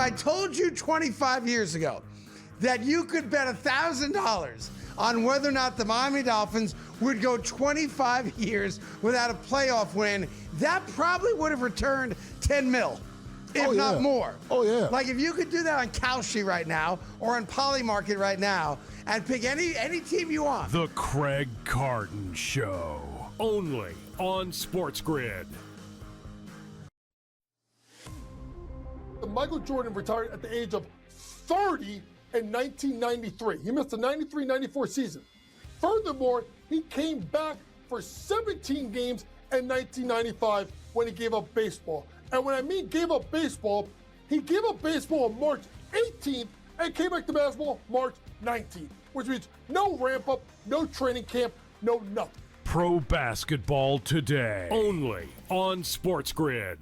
I told you 25 years ago that you could bet $1,000 on whether or not the Miami Dolphins would go 25 years without a playoff win, that probably would have returned 10 mil, if not more. Oh, yeah. Like if you could do that on Kalshi right now or on Polymarket right now and pick any team you want. The Craig Carton Show, only on SportsGrid. Michael Jordan retired at the age of 30 in 1993. He missed the 93-94 season. Furthermore, he came back for 17 games in 1995 when he gave up baseball. And when I mean gave up baseball, he gave up baseball on March 18th and came back to basketball March 19th, which means no ramp up, no training camp, no nothing. Pro basketball today, only on SportsGrid.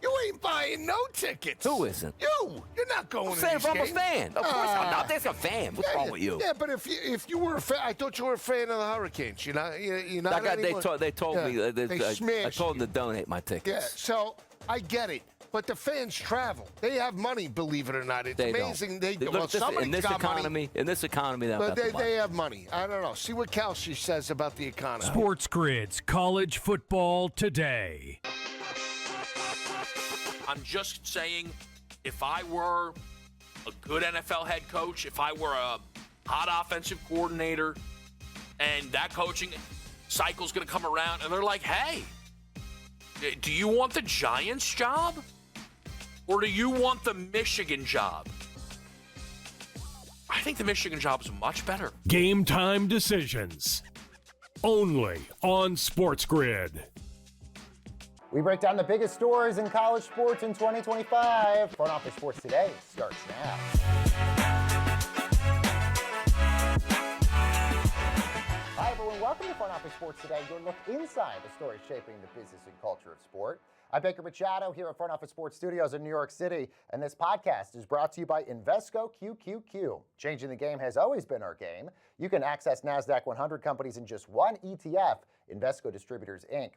You ain't buying no tickets. Who isn't? You're not going to I'm these a games. fan. Of course I'm not. There's a fan. What's wrong with you? Yeah, but if you were a fan, I thought you were a fan of the Hurricanes. You're not anymore. They told me. They smashed I told them to donate my tickets. Yeah, so I get it. But the fans travel. They have money, believe it or not. It's They amazing. don't. They Look, well, somebody's got money. In this economy, But they have money. I don't know. See what Kalshi says about the economy. SportsGrid's College Football Today. I'm just saying, if I were a good NFL head coach, if I were a hot offensive coordinator, and that coaching cycle's going to come around, and they're like, hey, do you want the Giants job? Or do you want the Michigan job? I think the Michigan job is much better. Game time decisions, only on SportsGrid. We break down the biggest stories in college sports in 2025. Front Office Sports Today starts now. Hi, everyone. Welcome to Front Office Sports Today, your look inside the stories shaping the business and culture of sport. I'm Baker Machado here at Front Office Sports Studios in New York City, and this podcast is brought to you by Invesco QQQ. Changing the game has always been our game. You can access NASDAQ 100 companies in just one ETF, Invesco Distributors, Inc.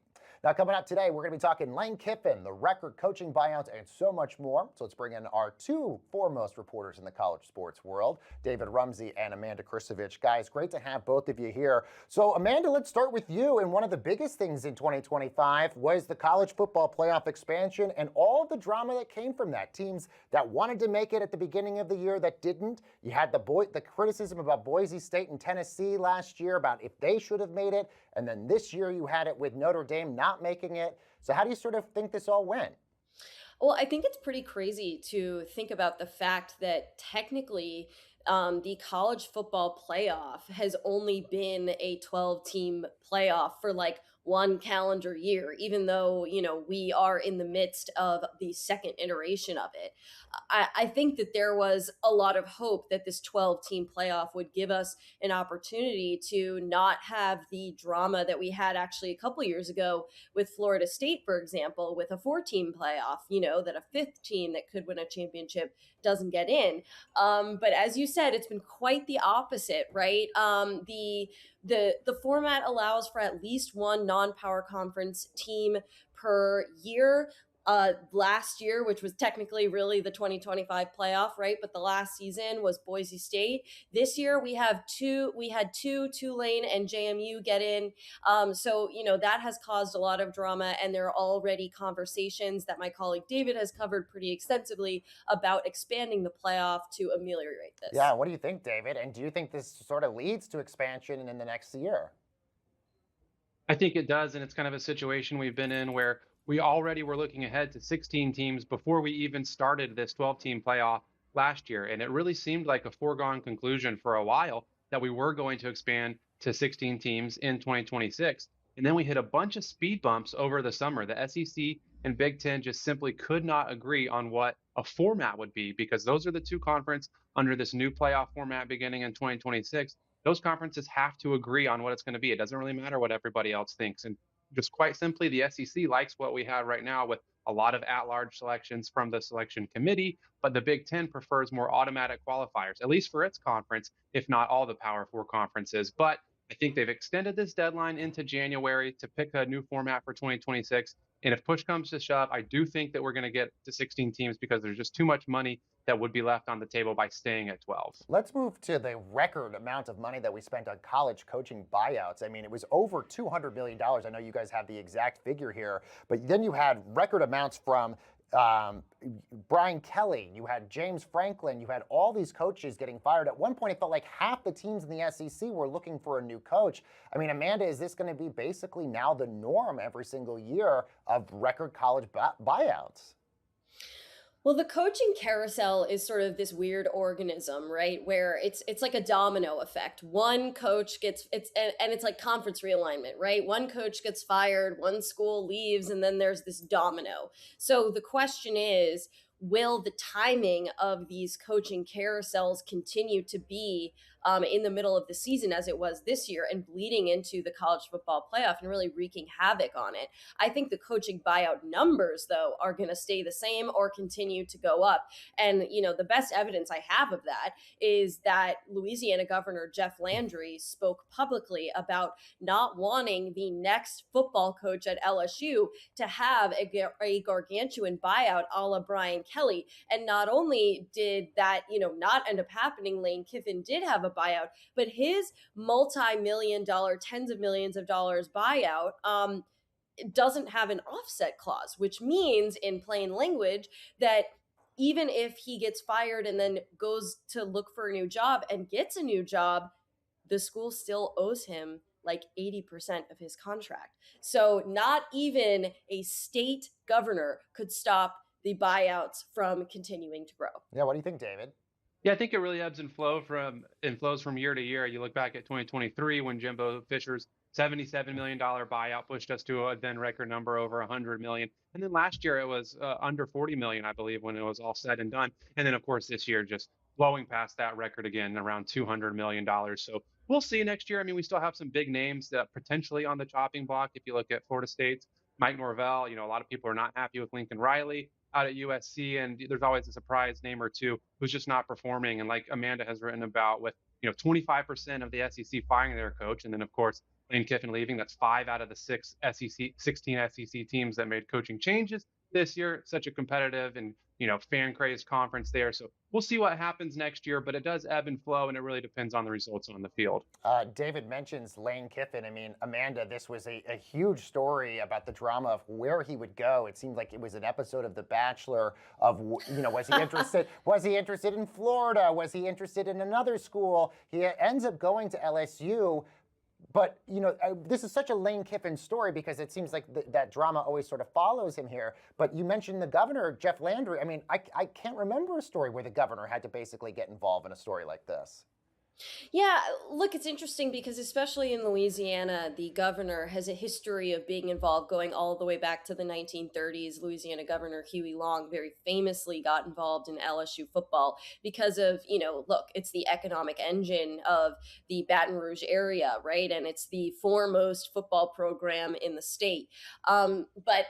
Now, coming up today, we're going to be talking Lane Kiffin, the record coaching buyouts, and so much more. So let's bring in our two foremost reporters in the college sports world, David Rumsey and Amanda Krisovich. Guys, great to have both of you here. So, Amanda, let's start with you. And one of the biggest things in 2025 was the college football playoff expansion and all the drama that came from that. Teams that wanted to make it at the beginning of the year that didn't. You had the criticism about Boise State and Tennessee last year about if they should have made it. And then this year you had it with Notre Dame not making it. So how do you sort of think this all went? Well, I think it's pretty crazy to think about the fact that technically the college football playoff has only been a 12-team playoff for like one calendar year, even though, we are in the midst of the second iteration of it. I think that there was a lot of hope that this 12-team playoff would give us an opportunity to not have the drama that we had actually a couple years ago with Florida State, for example, with a 4-team playoff, that a fifth team that could win a championship doesn't get in. But as you said, it's been quite the opposite, right? The format allows for at least one non-power conference team per year. Last year, which was technically really the 2025 playoff, right? But the last season was Boise State. This year we had two, Tulane and JMU get in. So, that has caused a lot of drama, and there are already conversations that my colleague David has covered pretty extensively about expanding the playoff to ameliorate this. Yeah, what do you think, David? And do you think this sort of leads to expansion in the next year? I think it does, and it's kind of a situation we've been in where we already were looking ahead to 16 teams before we even started this 12-team playoff last year. And it really seemed like a foregone conclusion for a while that we were going to expand to 16 teams in 2026. And then we hit a bunch of speed bumps over the summer. The SEC and Big Ten just simply could not agree on what a format would be, because those are the two conferences under this new playoff format beginning in 2026. Those conferences have to agree on what it's going to be. It doesn't really matter what everybody else thinks. And just quite simply, the SEC likes what we have right now with a lot of at-large selections from the selection committee, but the Big Ten prefers more automatic qualifiers, at least for its conference, if not all the Power Four conferences. But I think they've extended this deadline into January to pick a new format for 2026. And if push comes to shove, I do think that we're going to get to 16 teams because there's just too much money that would be left on the table by staying at 12. Let's move to the record amount of money that we spent on college coaching buyouts. I mean, it was over $200 million. I know you guys have the exact figure here, but then you had record amounts from Brian Kelly, you had James Franklin, you had all these coaches getting fired. At one point, it felt like half the teams in the SEC were looking for a new coach. I mean, Amanda, is this going to be basically now the norm every single year of record college buyouts? Well, the coaching carousel is sort of this weird organism, right? Where it's like a domino effect. One coach gets and it's like conference realignment, right? One coach gets fired, one school leaves, and then there's this domino. So the question is, will the timing of these coaching carousels continue to be in the middle of the season as it was this year and bleeding into the college football playoff and really wreaking havoc on it? I think the coaching buyout numbers, though, are going to stay the same or continue to go up. And, you know, the best evidence I have of that is that Louisiana Governor Jeff Landry spoke publicly about not wanting the next football coach at LSU to have a gargantuan buyout a la Brian Kelly. And not only did that, you know, not end up happening, Lane Kiffin did have a buyout, but his multi-million dollar, tens of millions of dollars buyout doesn't have an offset clause, which means in plain language that even if he gets fired and then goes to look for a new job and gets a new job, the school still owes him like 80% of his contract. So not even a state governor could stop the buyouts from continuing to grow. Yeah, what do you think, David? Yeah, I think it really ebbs and flows from year to year. You look back at 2023 when Jimbo Fisher's $77 million buyout pushed us to a then record number over $100 million. And then last year it was under $40 million, I believe, when it was all said and done. And then, of course, this year just blowing past that record again, around $200 million. So we'll see next year. I mean, we still have some big names that potentially on the chopping block. If you look at Florida State's Mike Norvell, you know, a lot of people are not happy with Lincoln Riley out at USC, and there's always a surprise name or two who's just not performing. And like Amanda has written about, with 25% of the SEC firing their coach, and then of course Lane Kiffin leaving, that's 5 out of the 16 SEC teams that made coaching changes this year. Such a competitive and fan crazed conference there. So we'll see what happens next year, but it does ebb and flow, and it really depends on the results on the field. David mentions Lane Kiffin. I mean, Amanda, this was a huge story about the drama of where he would go. It seemed like it was an episode of The Bachelor of, was he interested? Was he interested in Florida? Was he interested in another school? He ends up going to LSU. But, this is such a Lane Kiffin story because it seems like that drama always sort of follows him here. But you mentioned the governor, Jeff Landry. I mean, I can't remember a story where the governor had to basically get involved in a story like this. Yeah, look, it's interesting because especially in Louisiana, the governor has a history of being involved going all the way back to the 1930s. Louisiana Governor Huey Long very famously got involved in LSU football because of, look, it's the economic engine of the Baton Rouge area, right? And it's the foremost football program in the state. But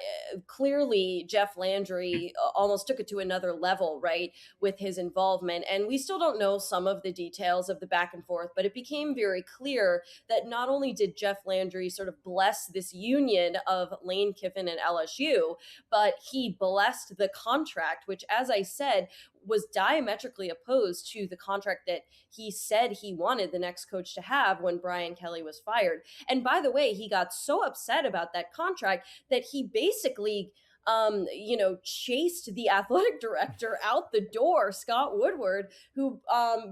clearly, Jeff Landry almost took it to another level, right, with his involvement. And we still don't know some of the details of the back and forth, but it became very clear that not only did Jeff Landry sort of bless this union of Lane Kiffin and LSU, but he blessed the contract, which, as I said, was diametrically opposed to the contract that he said he wanted the next coach to have when Brian Kelly was fired. And by the way, he got so upset about that contract that he basically chased the athletic director out the door, Scott Woodward, who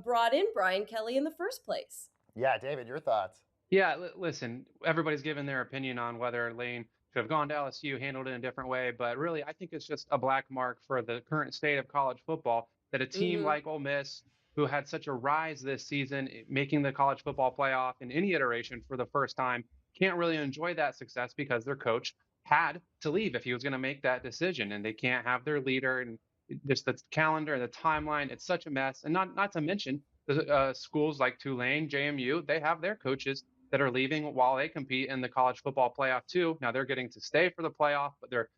brought in Brian Kelly in the first place. Yeah, David, your thoughts? Yeah, listen, everybody's given their opinion on whether Lane should have gone to LSU, handled it in a different way. But really, I think it's just a black mark for the current state of college football that a team like Ole Miss, who had such a rise this season, making the college football playoff in any iteration for the first time, can't really enjoy that success because their coach had to leave if he was going to make that decision, and they can't have their leader, and just the calendar and the timeline. It's such a mess. And not to mention the schools like Tulane, JMU, they have their coaches that are leaving while they compete in the college football playoff too. Now they're getting to stay for the playoff, but they're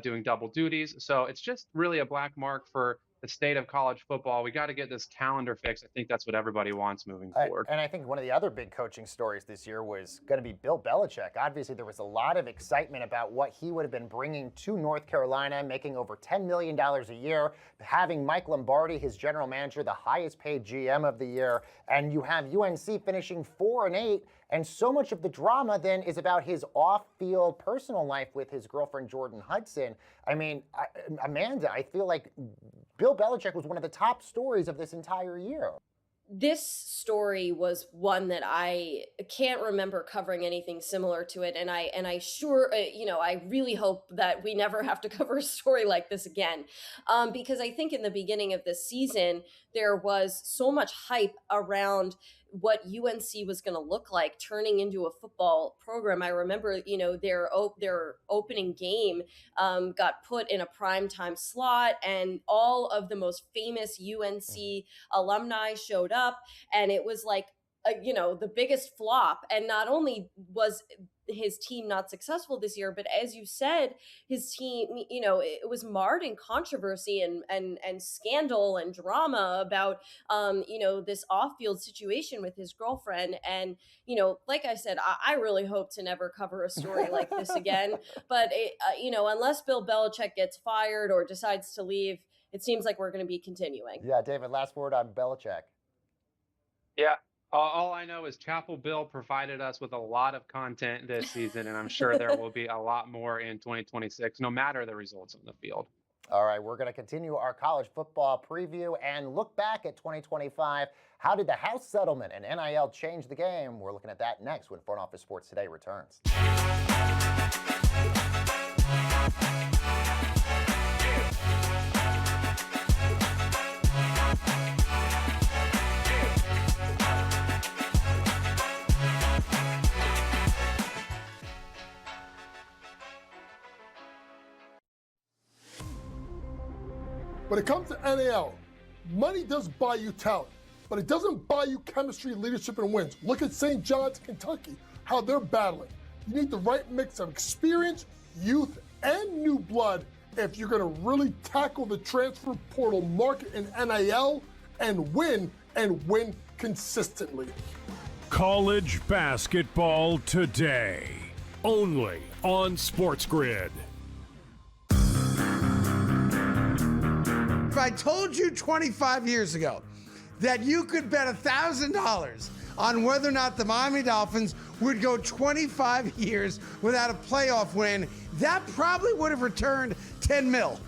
doing double duties. So it's just really a black mark for the state of college football. We got to get this calendar fixed. I think that's what everybody wants moving forward. And I think one of the other big coaching stories this year was going to be Bill Belichick. Obviously, there was a lot of excitement about what he would have been bringing to North Carolina, making over $10 million a year, having Mike Lombardi, his general manager, the highest paid GM of the year, and you have UNC finishing 4-8. And so much of the drama then is about his off-field personal life with his girlfriend, Jordan Hudson. I mean, Amanda, I feel like Bill Belichick was one of the top stories of this entire year. This story was one that I can't remember covering anything similar to it, and I sure I really hope that we never have to cover a story like this again, because I think in the beginning of this season there was so much hype around what UNC was going to look like turning into a football program. I remember, their opening game got put in a primetime slot, and all of the most famous UNC alumni showed up, and it was like, the biggest flop. And not only was his team not successful this year, but as you said, his team, it was marred in controversy and scandal and drama about, this off-field situation with his girlfriend. And, like I said, I really hope to never cover a story like this again. But, unless Bill Belichick gets fired or decides to leave, it seems like we're going to be continuing. Yeah, David, last word on Belichick. Yeah. All I know is Chapel Bill provided us with a lot of content this season, and I'm sure there will be a lot more in 2026, no matter the results on the field. All right, we're going to continue our college football preview and look back at 2025. How did the House settlement and NIL change the game? We're looking at that next when Front Office Sports Today returns. When it comes to NAL, money does buy you talent, but it doesn't buy you chemistry, leadership, and wins. Look at St. John's, Kentucky, how they're battling. You need the right mix of experience, youth, and new blood if you're going to really tackle the transfer portal market in NIL and win consistently. College basketball today, only on SportsGrid. If I told you 25 years ago that you could bet $1,000 on whether or not the Miami Dolphins would go 25 years without a playoff win, that probably would have returned 10 mil,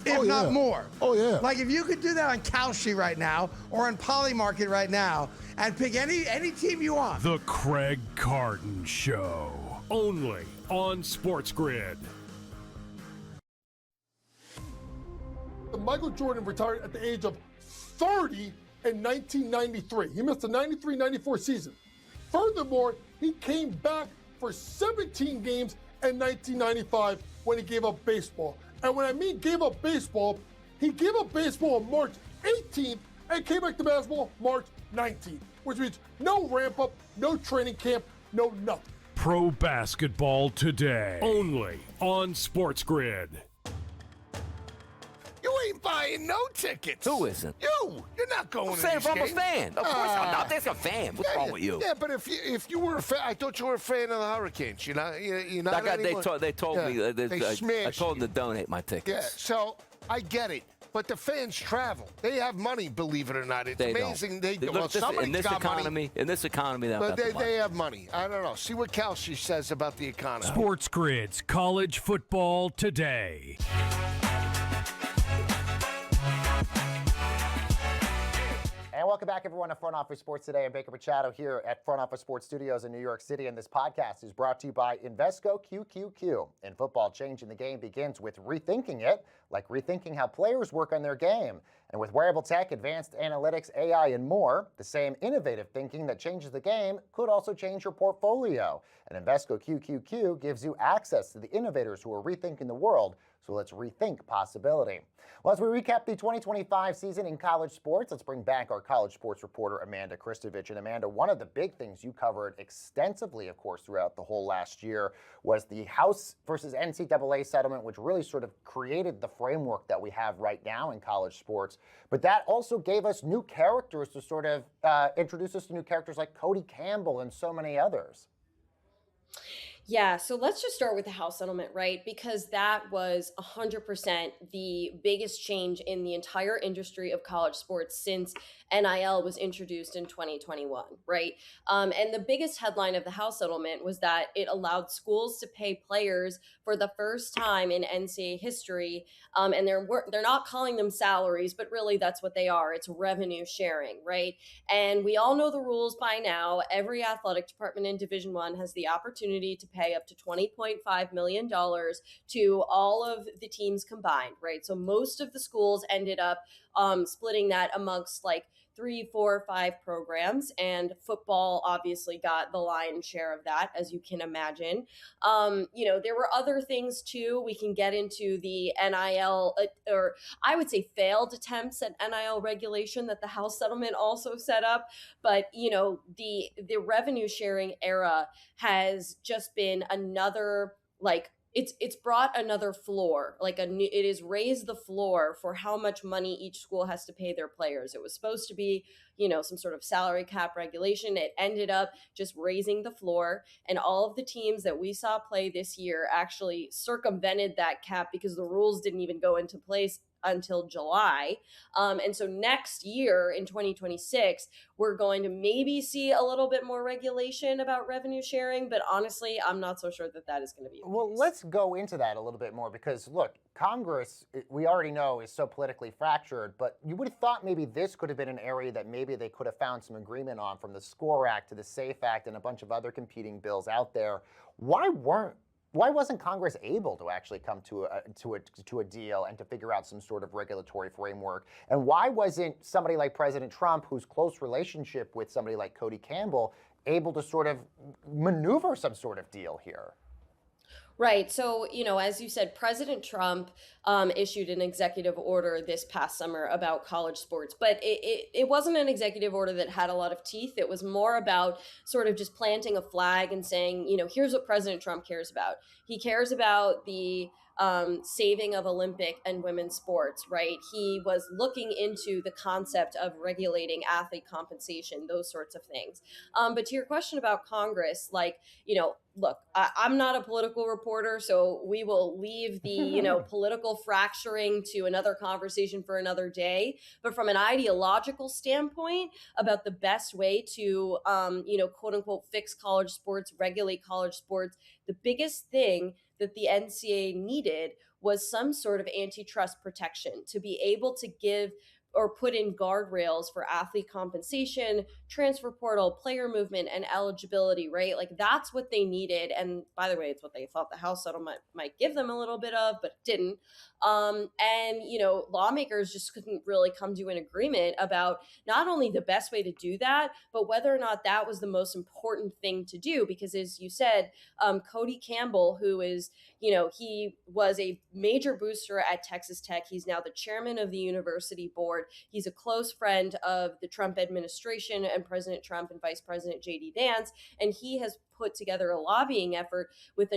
if not more. Oh, yeah. Like if you could do that on Kalshi right now or on Polymarket right now and pick any team you want. The Craig Carton Show, only on SportsGrid. Michael Jordan retired at the age of 30 in 1993. He missed the 93-94 season. Furthermore, he came back for 17 games in 1995 when he gave up baseball. And when I mean gave up baseball, he gave up baseball on March 18th and came back to basketball March 19th, which means no ramp up, no training camp, no nothing. Pro basketball today, only on SportsGrid. You ain't buying no tickets. Who isn't? You're not going I'm to saying these if I'm a games. fan. Of course I'm not. There's a fan. What's wrong with you? Yeah, but if you were a fan, I thought you were a fan of the Hurricanes. You're not That guy, anymore. they told me. They smashed I told them to donate my Yeah, tickets. so I get it. But the fans travel. They have money, believe it or not. It's They amazing. don't. They Look, well, this, somebody's in this got economy, money. in this economy, But they have money. I don't know. See what Kalshi says about the economy. SportsGrid's College Football Today. And welcome back, everyone, to Front Office Sports Today. I'm Baker Machado here at Front Office Sports Studios in New York City, and this podcast is brought to you by Invesco QQQ. In football, changing the game begins with rethinking it, like rethinking how players work on their game. And with wearable tech, advanced analytics, AI, and more, the same innovative thinking that changes the game could also change your portfolio. And Invesco QQQ gives you access to the innovators who are rethinking the world So let's rethink possibility. Well, as we recap the 2025 season in college sports, let's bring back our college sports reporter, Amanda Kristovich. And Amanda, one of the big things you covered extensively, of course, throughout the whole last year was the House versus NCAA settlement, which really sort of created the framework that we have right now in college sports. But that also gave us new characters to sort of introduce us to new characters like Cody Campbell and so many others. Yeah, so let's just start with the House settlement, right? Because that was 100% the biggest change in the entire industry of college sports since NIL was introduced in 2021, right? And the biggest headline of the House settlement was that it allowed schools to pay players for the first time in NCAA history, and they're not calling them salaries, but really that's what they are. It's revenue sharing, right? And we all know the rules by now. Every athletic department in Division I has the opportunity to pay up to $20.5 million to all of the teams combined, right? So most of the schools ended up splitting that amongst like 3, 4, 5 programs, and football obviously got the lion's share of that, as you can imagine. There were other things too. We can get into the NIL, or I would say failed attempts at NIL regulation that the House settlement also set up. But the revenue sharing era has just been another it's brought another floor, it has raised the floor for how much money each school has to pay their players. It was supposed to be, some sort of salary cap regulation. It ended up just raising the floor, and all of the teams that we saw play this year actually circumvented that cap because the rules didn't even go into place until July. And so next year in 2026, we're going to maybe see a little bit more regulation about revenue sharing, but honestly, I'm not so sure that is going to be the case. Let's go into that a little bit more because, look, Congress, we already know, is so politically fractured, but you would have thought maybe this could have been an area that maybe they could have found some agreement on, from the SCORE Act to the SAFE Act and a bunch of other competing bills out there. Why wasn't Congress able to actually come to a deal and to figure out some sort of regulatory framework? And why wasn't somebody like President Trump, whose close relationship with somebody like Cody Campbell, able to sort of maneuver some sort of deal here? Right. So, as you said, President Trump issued an executive order this past summer about college sports, but it wasn't an executive order that had a lot of teeth. It was more about sort of just planting a flag and saying, here's what President Trump cares about. He cares about the saving of Olympic and women's sports, right? He was looking into the concept of regulating athlete compensation, those sorts of things. But to your question about Congress, look, I'm not a political reporter, so we will leave the, political fracturing to another conversation for another day. But from an ideological standpoint about the best way to, quote unquote, fix college sports, regulate college sports, the biggest thing that the NCAA needed was some sort of antitrust protection to be able to give or put in guardrails for athlete compensation, transfer portal, player movement, and eligibility, right? That's what they needed. And by the way, it's what they thought the House settlement might give them a little bit of, but didn't. Lawmakers just couldn't really come to an agreement about not only the best way to do that, but whether or not that was the most important thing to do. Because as you said, Cody Campbell, who is, he was a major booster at Texas Tech. He's now the chairman of the university board. He's a close friend of the Trump administration and President Trump and Vice President J.D. Vance. And he has put together a lobbying effort with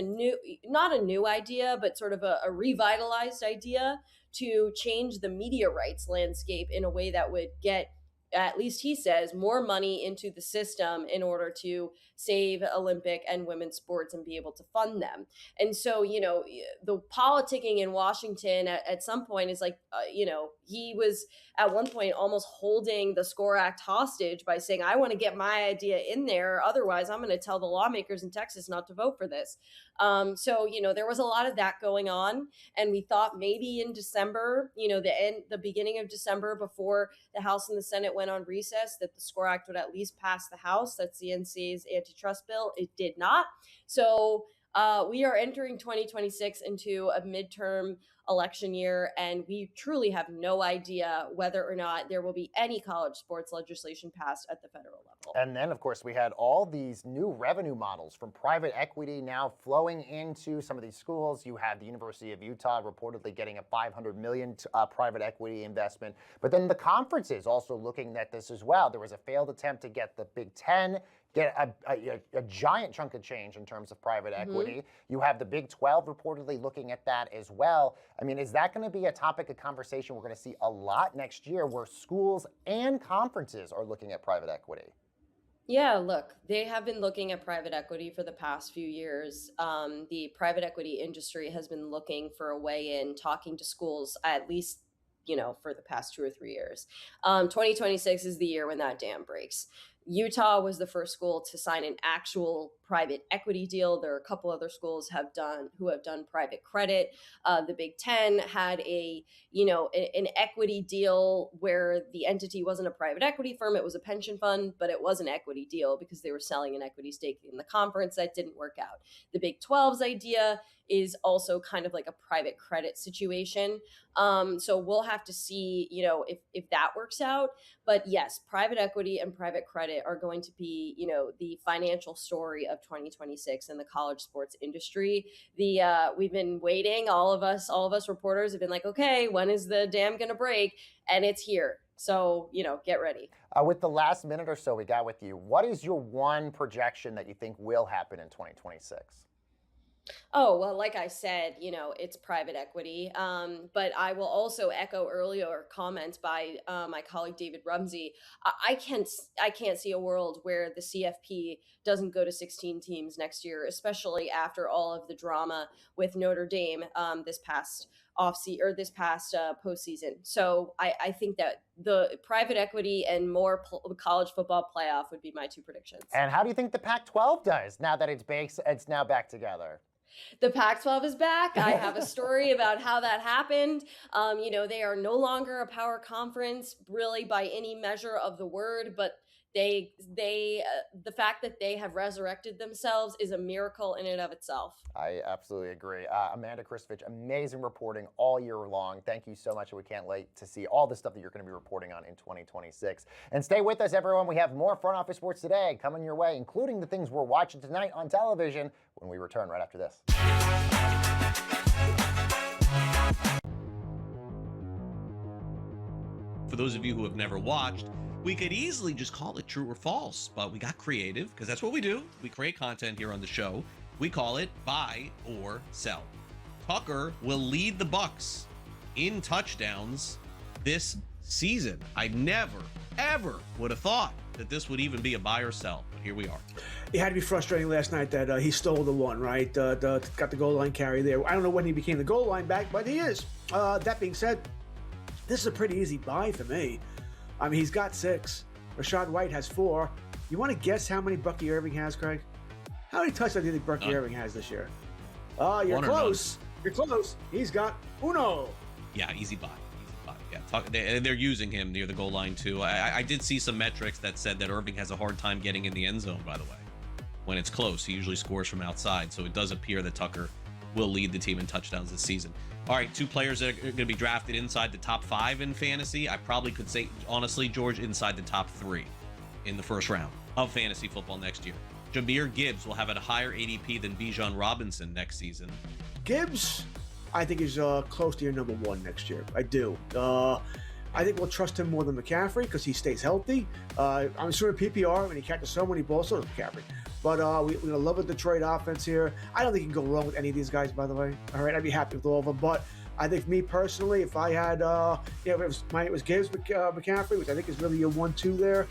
not a new idea, but sort of a revitalized idea to change the media rights landscape in a way that would get, at least he says, more money into the system in order to save Olympic and women's sports and be able to fund them. And so, the politicking in Washington at some point is he was at one point almost holding the SCORE Act hostage by saying, I want to get my idea in there. Otherwise, I'm going to tell the lawmakers in Texas not to vote for this. There was a lot of that going on. And we thought maybe in December, the beginning of December, before the House and the Senate went on recess, that the SCORE Act would at least pass the House. That's the NCAA's antitrust bill. It did not. So We are entering 2026 into a midterm election year, and we truly have no idea whether or not there will be any college sports legislation passed at the federal level. And then, of course, we had all these new revenue models from private equity now flowing into some of these schools. You had the University of Utah reportedly getting a $500 million private equity investment. But then the conferences also looking at this as well. There was a failed attempt to get the Big Ten get a giant chunk of change in terms of private equity. You have the Big 12 reportedly looking at that as well. I mean, is that going to be a topic of conversation we're going to see a lot next year, where schools and conferences are looking at private equity? Yeah, look, they have been looking at private equity for the past few years. The private equity industry has been looking for a way in, talking to schools at least, for the past 2 or 3 years. 2026 is the year when that dam breaks. Utah was the first school to sign an actual private equity deal. There are a couple other schools who have done private credit. The Big Ten had an equity deal where the entity wasn't a private equity firm, it was a pension fund, but it was an equity deal because they were selling an equity stake in the conference. That didn't work out. The Big 12's idea is also kind of like a private credit situation. So we'll have to see, if that works out. But yes, private equity and private credit are going to be, the financial story of 2026 in the college sports industry. We've been waiting. All of us reporters have been like, okay, when is the dam going to break? And it's here. So, get ready. With the last minute or so we got with you, what is your one projection that you think will happen in 2026? Oh, well, like I said, it's private equity. But I will also echo earlier comments by my colleague David Rumsey. I can't see a world where the CFP doesn't go to 16 teams next year, especially after all of the drama with Notre Dame this past postseason. So I think that the private equity and more college football playoff would be my two predictions. And how do you think the Pac-12 does now that it's now back together? The Pac-12 is back. I have a story about how that happened. They are no longer a power conference, really, by any measure of the word, but the fact that they have resurrected themselves is a miracle in and of itself. I absolutely agree. Amanda Kristovich, amazing reporting all year long. Thank you so much. We can't wait to see all the stuff that you're going to be reporting on in 2026. And stay with us, everyone. We have more Front Office Sports Today coming your way, including the things we're watching tonight on television when we return right after this. For those of you who have never watched, we could easily just call it true or false, but we got creative because that's what we do. We create content here on the show. We call it buy or sell. Tucker will lead the Bucks in touchdowns this season. I never, ever would have thought that this would even be a buy or sell, but here we are. It had to be frustrating last night that he stole the one, right? Got the goal line carry there. I don't know when he became the goal line back, but he is. That being said, this is a pretty easy buy for me. I mean, he's got 6. Rashad White has 4. You want to guess how many Bucky Irving has, Craig? How many touchdowns do you think Bucky Irving has this year? You're close. You're close. He's got uno. Yeah, easy buy. Yeah, they're using him near the goal line, too. I did see some metrics that said that Irving has a hard time getting in the end zone, by the way. When it's close, he usually scores from outside, so it does appear that Tucker will lead the team in touchdowns this season. All right, 2 players that are going to be drafted inside the top 5 in fantasy. I probably could say, honestly, George, inside the top 3 in the first round of fantasy football next year. Jahmyr Gibbs will have a higher ADP than Bijan Robinson next season. Gibbs, I think, is close to your number 1 next year. I do. I think we'll trust him more than McCaffrey because he stays healthy. I'm assuming PPR when he catches so many balls, so does McCaffrey. But we love the Detroit offense here. I don't think you can go wrong with any of these guys, by the way. All right, I'd be happy with all of them. But I think me personally, if I had, it was Gibbs, McCaffrey, which I think is really your 1-2 there,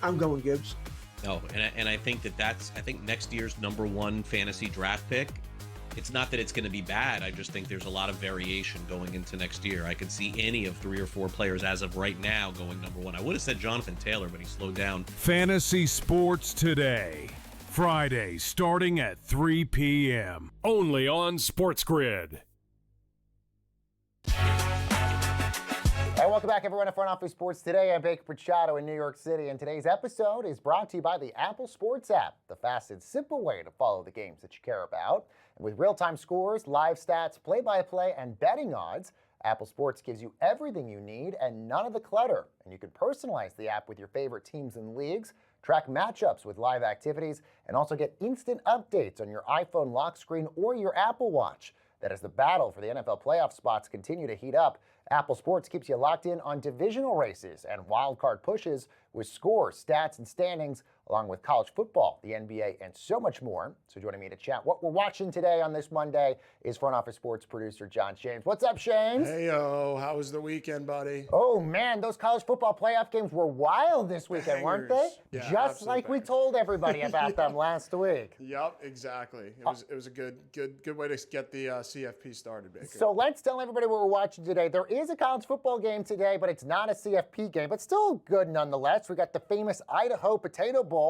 I'm going Gibbs. No, and I think that's next year's number 1 fantasy draft pick. It's not that it's going to be bad. I just think there's a lot of variation going into next year. I could see any of 3 or 4 players as of right now going number 1. I would have said Jonathan Taylor, but he slowed down. Fantasy Sports Today. Friday, starting at 3 p.m. Only on SportsGrid. Hey, welcome back, everyone, to Front Office Sports Today. I'm Baker Machado in New York City, and today's episode is brought to you by the Apple Sports app, the fast and simple way to follow the games that you care about. And with real-time scores, live stats, play-by-play, and betting odds, Apple Sports gives you everything you need and none of the clutter. And you can personalize the app with your favorite teams and leagues, track matchups with live activities, and also get instant updates on your iPhone lock screen or your Apple Watch. That as the battle for the NFL playoff spots continue to heat up, Apple Sports keeps you locked in on divisional races and wildcard pushes with scores, stats, and standings, along with college football, the NBA, and so much more. So joining me to chat what we're watching today on this Monday is Front Office Sports producer John Shames. What's up, Shames? Hey-o, how was the weekend, buddy? Oh, man, those college football playoff games were wild this weekend, weren't they? Yeah, just like we told everybody about them last week. Yep, exactly. It was a good way to get the CFP started, Baker. So let's tell everybody what we're watching today. There is a college football game today, but it's not a CFP game, but still good nonetheless. We got the famous Idaho Potato Bowl.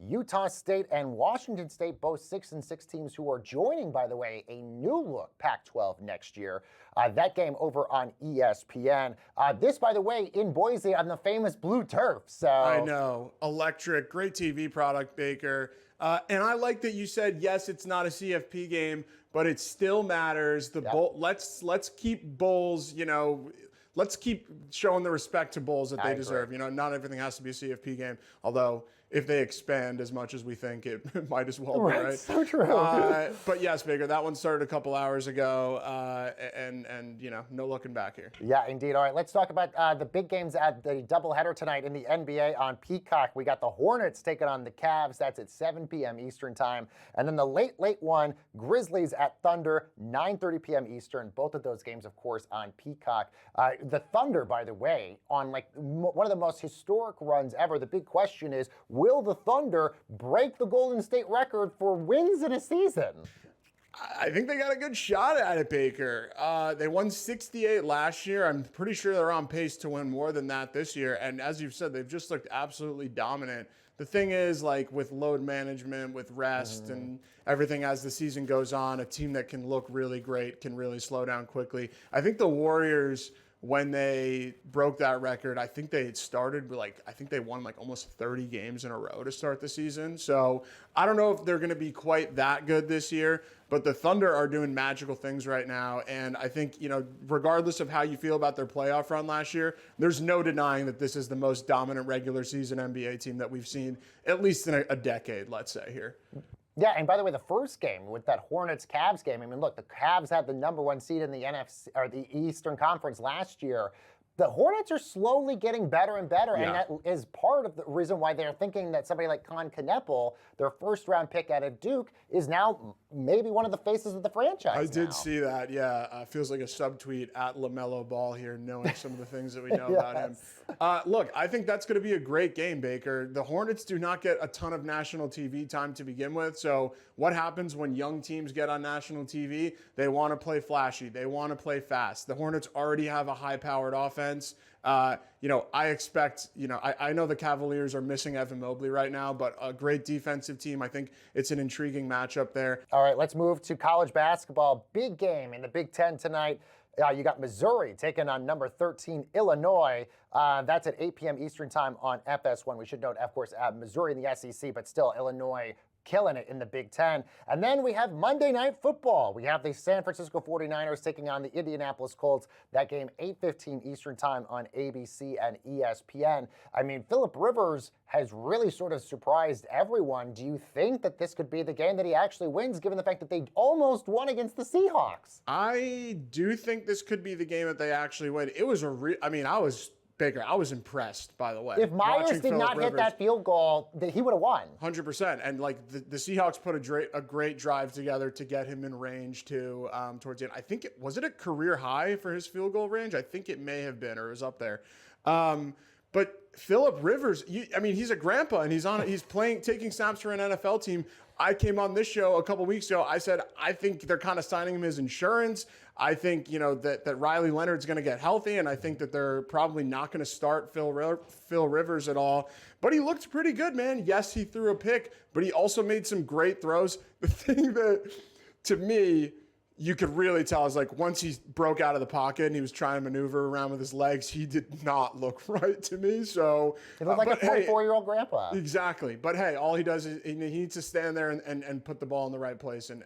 Utah State and Washington State, both 6-6 teams who are joining, by the way, a new look Pac-12 next year. That game over on ESPN. This, by the way, in Boise on the famous blue turf. So I know. Electric. Great TV product, Baker. And I like that you said, yes, it's not a CFP game, but it still matters. The bowl. Let's keep bowls, let's keep showing the respect to bowls that they deserve. Not everything has to be a CFP game, although if they expand as much as we think, it might as well be, right? So true. But yes, Baker, that one started a couple hours ago, and no looking back here. Yeah, indeed. All right, let's talk about the big games at the doubleheader tonight in the NBA on Peacock. We got the Hornets taking on the Cavs. That's at 7 p.m. Eastern time. And then the late one, Grizzlies at Thunder, 9:30 p.m. Eastern. Both of those games, of course, on Peacock. The Thunder, by the way, on one of the most historic runs ever. The big question is, will the Thunder break the Golden State record for wins in a season? I think they got a good shot at it, Baker. They won 68 last year. I'm pretty sure they're on pace to win more than that this year. And as you've said, they've just looked absolutely dominant. The thing is, with load management, with rest and everything as the season goes on, a team that can look really great can really slow down quickly. I think the Warriors, when they broke that record, I think they had started I think they won almost 30 games in a row to start the season. So I don't know if they're going to be quite that good this year, but the Thunder are doing magical things right now. And I think, regardless of how you feel about their playoff run last year, there's no denying that this is the most dominant regular season NBA team that we've seen, at least in a decade, let's say here. Yeah, and by the way, the first game with that Hornets-Cavs game, look, the Cavs had the number one seed in the NFC or the Eastern Conference last year. The Hornets are slowly getting better and better, and that is part of the reason why they're thinking that somebody like Con Kneppel, their first-round pick out of Duke, is now maybe one of the faces of the franchise. I did see that, yeah. Feels like a subtweet at LaMelo Ball here, knowing some of the things that we know about him. Look, I think that's going to be a great game, Baker. The Hornets do not get a ton of national TV time to begin with, so what happens when young teams get on national TV? They want to play flashy. They want to play fast. The Hornets already have a high-powered offense. I expect, I know the Cavaliers are missing Evan Mobley right now, but a great defensive team. I think it's an intriguing matchup there. All right, let's move to college basketball. Big game in the Big Ten tonight. You got Missouri taking on number 13, Illinois. That's at 8 p.m. Eastern time on FS1. We should note, of course, Missouri in the SEC, but still Illinois killing it in the Big Ten. And then we have Monday Night Football. We have the San Francisco 49ers taking on the Indianapolis Colts. That game, 8:15 Eastern time on ABC and ESPN. Phillip Rivers has really sort of surprised everyone. Do you think that this could be the game that he actually wins, given the fact that they almost won against the Seahawks? I do think this could be the game that they actually win. It was Baker, I was impressed, by the way. If Myers did not hit that field goal, he would have won. 100%. And the Seahawks put a great drive together to get him in range too towards the end. I think was it a career high for his field goal range? I think it may have been, or it was up there. But Phillip Rivers, he's a grandpa and he's playing, taking snaps for an NFL team. I came on this show a couple weeks ago. I said, I think they're kind of signing him as insurance. I think, that Riley Leonard's going to get healthy, and I think that they're probably not going to start Phil Rivers at all. But he looked pretty good, man. Yes, he threw a pick, but he also made some great throws. The thing that, to me, you could really tell, is like once he broke out of the pocket and he was trying to maneuver around with his legs, he did not look right to me. So he looked like a 44-year-old grandpa. Exactly. But hey, all he does is he needs to stand there and put the ball in the right place and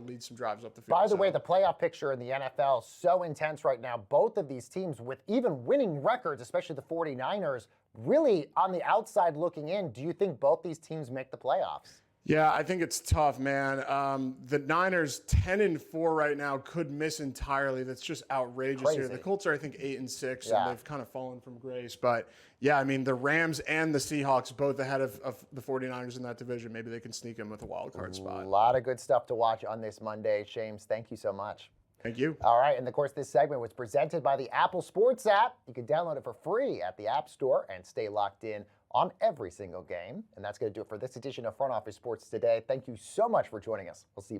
lead some drives up the field. By the way, the playoff picture in the NFL is so intense right now. Both of these teams with even winning records, especially the 49ers, really on the outside looking in. Do you think both these teams make the playoffs? Yeah, I think it's tough, man. The Niners 10-4 right now could miss entirely. That's just outrageous here. The Colts are, I think, 8-6, and they've kind of fallen from grace. But yeah, I mean, the Rams and the Seahawks both ahead of the 49ers in that division. Maybe they can sneak in with a wild card spot. A lot of good stuff to watch on this Monday. Shames, thank you so much. Thank you. All right, and of course, this segment was presented by the Apple Sports app. You can download it for free at the App Store and stay locked in on every single game. And that's going to do it for this edition of Front Office Sports Today. Thank you so much for joining us. We'll see you